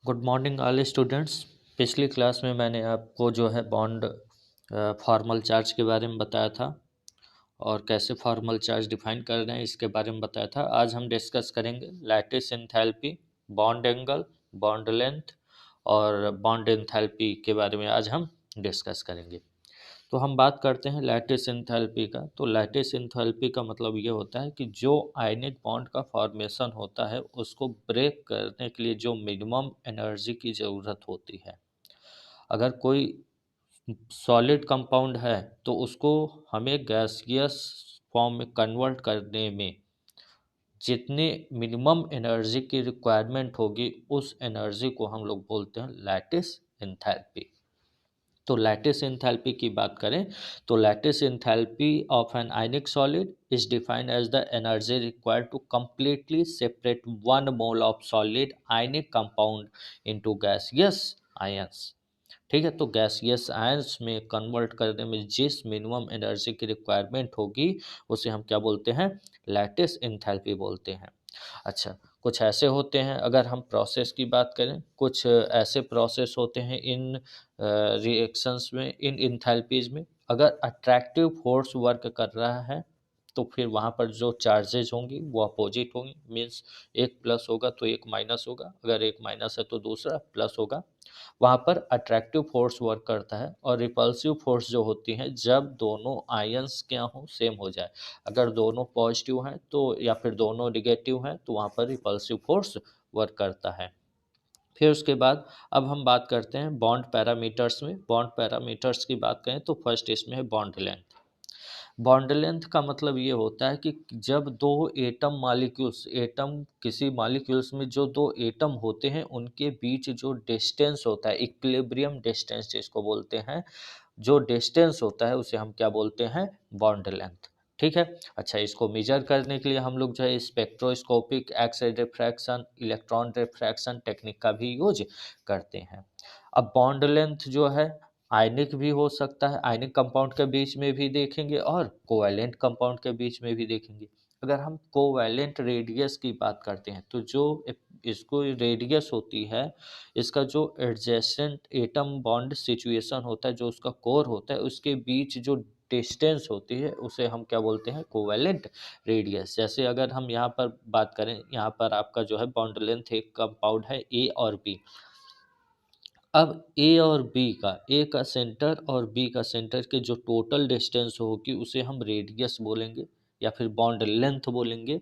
Good morning all students. पिछली class में मैंने आपको जो है बॉन्ड फॉर्मल चार्ज के बारे में बताया था और कैसे फॉर्मल चार्ज डिफाइन कर रहे हैं इसके बारे में बताया था। आज हम डिस्कस करेंगे lattice enthalpy, bond angle, bond length और बॉन्ड एंथैल्पी के बारे में आज हम डिस्कस करेंगे। तो हम बात करते हैं लैटिस एंथैल्पी का। तो लैटिस एंथैल्पी का मतलब ये होता है कि जो आयनिक बॉन्ड का फॉर्मेशन होता है उसको ब्रेक करने के लिए जो मिनिमम एनर्जी की ज़रूरत होती है। अगर कोई सॉलिड कंपाउंड है तो उसको हमें गैसियस फॉर्म में कन्वर्ट करने में जितनी मिनिमम एनर्जी की रिक्वायरमेंट होगी उस एनर्जी को हम लोग बोलते हैं लैटिस एंथैल्पी। तो लैटिस एंथैल्पी की बात करें तो lattice enthalpy of an ionic solid is defined as the energy required to completely separate one mole of solid ionic compound into gaseous ions. ठीक है, तो गैसियस आयंस में कन्वर्ट करने में जिस मिनिमम एनर्जी की रिक्वायरमेंट होगी उसे हम क्या बोलते हैं, लैटिस एंथैल्पी बोलते हैं। अच्छा, कुछ ऐसे होते हैं, अगर हम प्रोसेस की बात करें, कुछ ऐसे प्रोसेस होते हैं इन रिएक्शंस में, इन इंथैल्पीज में, अगर अट्रैक्टिव फोर्स वर्क कर रहा है तो फिर वहाँ पर जो चार्जेज होंगी वो अपोजिट होंगी। मीन्स एक प्लस होगा तो एक माइनस होगा, अगर एक माइनस है तो दूसरा प्लस होगा। वहाँ पर अट्रैक्टिव फोर्स वर्क करता है। और रिपल्सिव फोर्स जो होती है जब दोनों आयंस क्या हो, सेम हो जाए। अगर दोनों पॉजिटिव हैं तो या फिर दोनों निगेटिव हैं तो वहाँ पर रिपल्सिव फोर्स वर्क करता है। फिर उसके बाद अब हम बात करते हैं बॉन्ड पैरामीटर्स में। बॉन्ड पैरामीटर्स की बात करें तो फर्स्ट इसमें है बॉन्ड लेंथ। बॉन्ड लेंथ का मतलब ये होता है कि जब दो एटम मॉलिक्यूल्स, एटम किसी मॉलिक्यूल्स में जो दो एटम होते हैं उनके बीच जो डिस्टेंस होता है, इक्विलिब्रियम डिस्टेंस जिसको बोलते हैं, जो डिस्टेंस होता है उसे हम क्या बोलते हैं, बॉन्ड लेंथ। ठीक है। अच्छा, इसको मेजर करने के लिए हम लोग जो है spectroscopic X ray diffraction, electron diffraction technique का भी यूज करते हैं। अब बॉन्ड लेंथ जो है आयनिक भी हो सकता है, आयनिक कंपाउंड के बीच में भी देखेंगे और कोवैलेंट कंपाउंड के बीच में भी देखेंगे। अगर हम कोवैलेंट रेडियस की बात करते हैं तो जो इसको रेडियस होती है, इसका जो एडजेसेंट एटम बॉन्ड सिचुएशन होता है, जो उसका कोर होता है, उसके बीच जो डिस्टेंस होती है उसे हम क्या बोलते हैं, कोवैलेंट रेडियस। जैसे अगर हम यहाँ पर बात करें, यहाँ पर आपका जो है बॉन्ड लेंथ एक कंपाउंड है ए और बी। अब ए और बी का, ए का सेंटर और बी का सेंटर के जो टोटल डिस्टेंस होगी उसे हम रेडियस बोलेंगे या फिर बॉन्ड लेंथ बोलेंगे।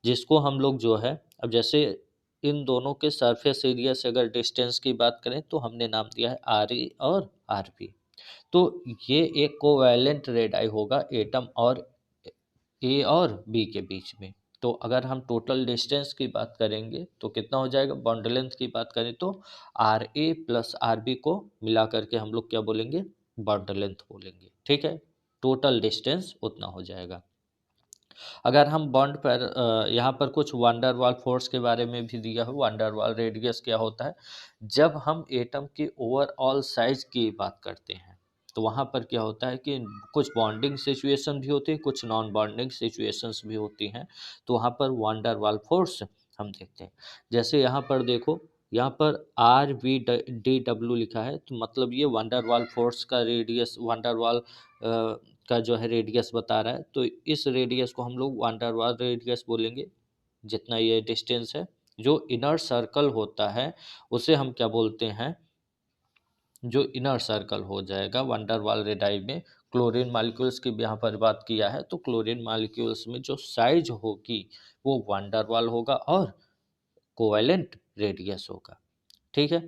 जिसको हम लोग जो है, अब जैसे इन दोनों के सरफेस एरिया से अगर डिस्टेंस की बात करें तो हमने नाम दिया है आर ए और आर बी। तो ये एक कोवैलेंट रेडाई होगा एटम और ए और बी के बीच में। तो अगर हम टोटल डिस्टेंस की बात करेंगे तो कितना हो जाएगा, बॉन्ड लेंथ की बात करें तो R A plus R B को मिला करके हम लोग क्या बोलेंगे, बॉन्ड लेंथ बोलेंगे। ठीक है, टोटल डिस्टेंस उतना हो जाएगा। अगर हम बॉन्ड पर यहाँ पर कुछ वांडर वाल फोर्स के बारे में भी दिया है। वांडर वाल रेडियस क्या होता है, जब हम एटम की ओवरऑल साइज की बात करते हैं तो वहाँ पर क्या होता है कि कुछ बॉन्डिंग सिचुएशन भी होती है, कुछ नॉन बॉन्डिंग सिचुएशंस भी होती हैं। तो वहाँ पर वांडर वाल फोर्स हम देखते हैं। जैसे यहाँ पर देखो, यहाँ पर आर वी डी डब्ल्यू लिखा है, तो मतलब ये वंडर वाल फोर्स का रेडियस, वंडर वाल का जो है रेडियस बता रहा है। तो इस रेडियस को हम लोग वंडर वाल रेडियस बोलेंगे, जितना ये डिस्टेंस है। जो इनर सर्कल होता है उसे हम क्या बोलते हैं, जो इनर सर्कल हो जाएगा वंडर वाल रेडाई में। क्लोरीन मालिक्यूल्स की भी यहाँ पर बात किया है, तो क्लोरीन मालिक्यूल्स में जो साइज होगी वो वंडर वाल होगा और कोवैलेंट रेडियस होगा। ठीक है।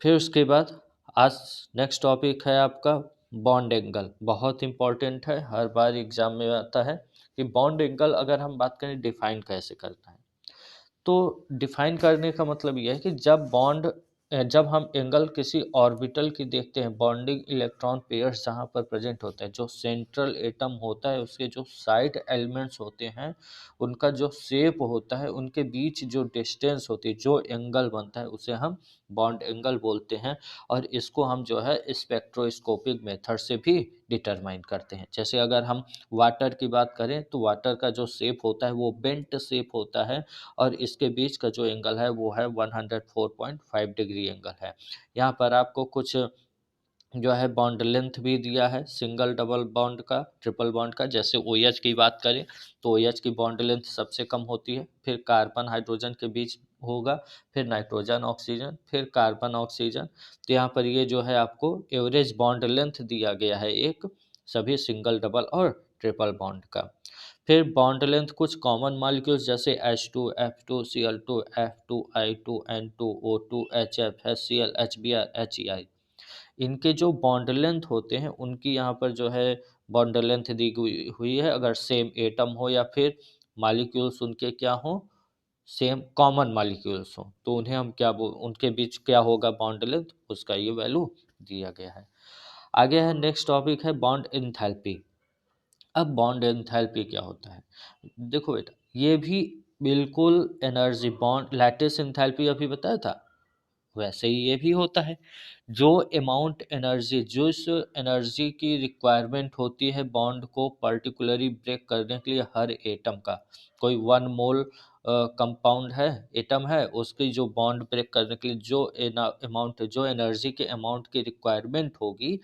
फिर उसके बाद आज नेक्स्ट टॉपिक है आपका बॉन्ड एंगल। बहुत इंपॉर्टेंट है, हर बार एग्जाम में आता है कि बॉन्ड एंगल अगर हम बात करें डिफाइन कैसे करना है। तो डिफाइन करने का मतलब यह है कि जब हम एंगल किसी ऑर्बिटल की देखते हैं, बॉन्डिंग इलेक्ट्रॉन पेयर्स जहाँ पर प्रेजेंट होते हैं, जो सेंट्रल एटम होता है उसके जो साइड एलिमेंट्स होते हैं, उनका जो शेप होता है, उनके बीच जो डिस्टेंस होती है, जो एंगल बनता है उसे हम बॉन्ड एंगल बोलते हैं। और इसको हम जो है स्पेक्ट्रोस्कोपिक मेथड से भी डिटरमाइन करते हैं। जैसे अगर हम वाटर की बात करें तो वाटर का जो शेप होता है वो बेंट शेप होता है और इसके बीच का जो एंगल है वो है 104.5 डिग्री एंगल है। यहाँ पर आपको कुछ जो है बॉन्ड लेंथ भी दिया है सिंगल डबल बॉन्ड का, ट्रिपल बॉन्ड का। जैसे OH की बात करें तो OH की बॉन्ड लेंथ सबसे कम होती है, फिर कार्बन हाइड्रोजन के बीच होगा, फिर नाइट्रोजन ऑक्सीजन, फिर कार्बन ऑक्सीजन। तो यहाँ पर ये जो है आपको एवरेज बॉन्ड लेंथ दिया गया है एक, सभी सिंगल डबल और ट्रिपल बॉन्ड का। फिर बॉन्ड लेंथ कुछ कॉमन मॉलिक्यूल्स जैसे H2, F2, Cl2, F2, I2, N2, O2, HF, HCl, HBr, HEI, इनके जो बॉन्ड लेंथ होते हैं उनकी यहाँ पर जो है बॉन्ड लेंथ दी हुई है। अगर सेम एटम हो या फिर मॉलिक्यूल्स उनके क्या हो, सेम कॉमन मॉलिक्यूल्स हो, तो उन्हें हम क्या उनके बीच क्या होगा बॉन्ड लेंथ, उसका ये वैल्यू दिया गया है। आगे है नेक्स्ट टॉपिक है बॉन्ड एंथैल्पी। अब बॉन्ड एंथैल्पी क्या होता है, देखो बेटा ये भी बिल्कुल एनर्जी बॉन्ड लैटिस एंथैल्पी अभी बताया था वैसे ही ये भी होता है। जो अमाउंट एनर्जी, जिस एनर्जी की रिक्वायरमेंट होती है बॉन्ड को पर्टिकुलरली ब्रेक करने के लिए हर एटम का, कोई 1 मोल कंपाउंड है, एटम है, उसकी जो बॉन्ड ब्रेक करने के लिए जो अमाउंट, जो एनर्जी के अमाउंट की रिक्वायरमेंट होगी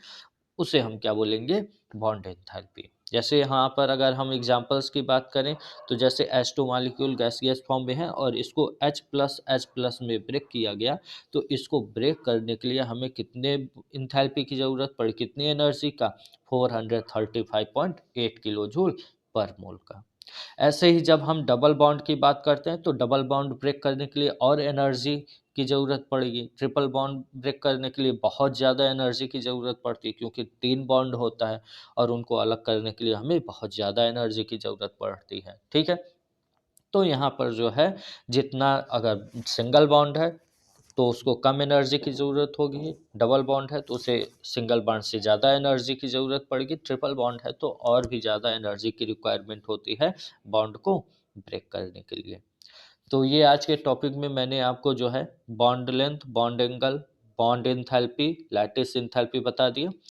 उसे हम क्या बोलेंगे, बॉन्ड एंथैल्पी। जैसे यहाँ पर अगर हम एग्जांपल्स की बात करें तो जैसे H2 मॉलिक्यूल गैसियस फॉर्म में है और इसको H+H+ में ब्रेक किया गया, तो इसको ब्रेक करने के लिए हमें कितने एंथैल्पी की ज़रूरत पड़ी, कितनी एनर्जी का, 435.8 किलो जूल पर मोल का। ऐसे ही जब हम डबल बॉन्ड की बात करते हैं तो डबल बॉन्ड ब्रेक करने के लिए और एनर्जी की ज़रूरत पड़ेगी। ट्रिपल बॉन्ड ब्रेक करने के लिए बहुत ज़्यादा एनर्जी की ज़रूरत पड़ती है क्योंकि 3 बॉन्ड होता है और उनको अलग करने के लिए हमें बहुत ज़्यादा एनर्जी की ज़रूरत पड़ती है। ठीक है? तो यहाँ पर जो है जितना अगर सिंगल बॉन्ड है तो उसको कम एनर्जी की ज़रूरत होगी, डबल बॉन्ड है तो उसे सिंगल बॉन्ड से ज़्यादा एनर्जी की ज़रूरत पड़ेगी, ट्रिपल बॉन्ड है तो और भी ज़्यादा एनर्जी की रिक्वायरमेंट होती है बॉन्ड को ब्रेक करने के लिए। तो ये आज के टॉपिक में मैंने आपको जो है bond length, bond angle, bond enthalpy, lattice enthalpy बता दिया।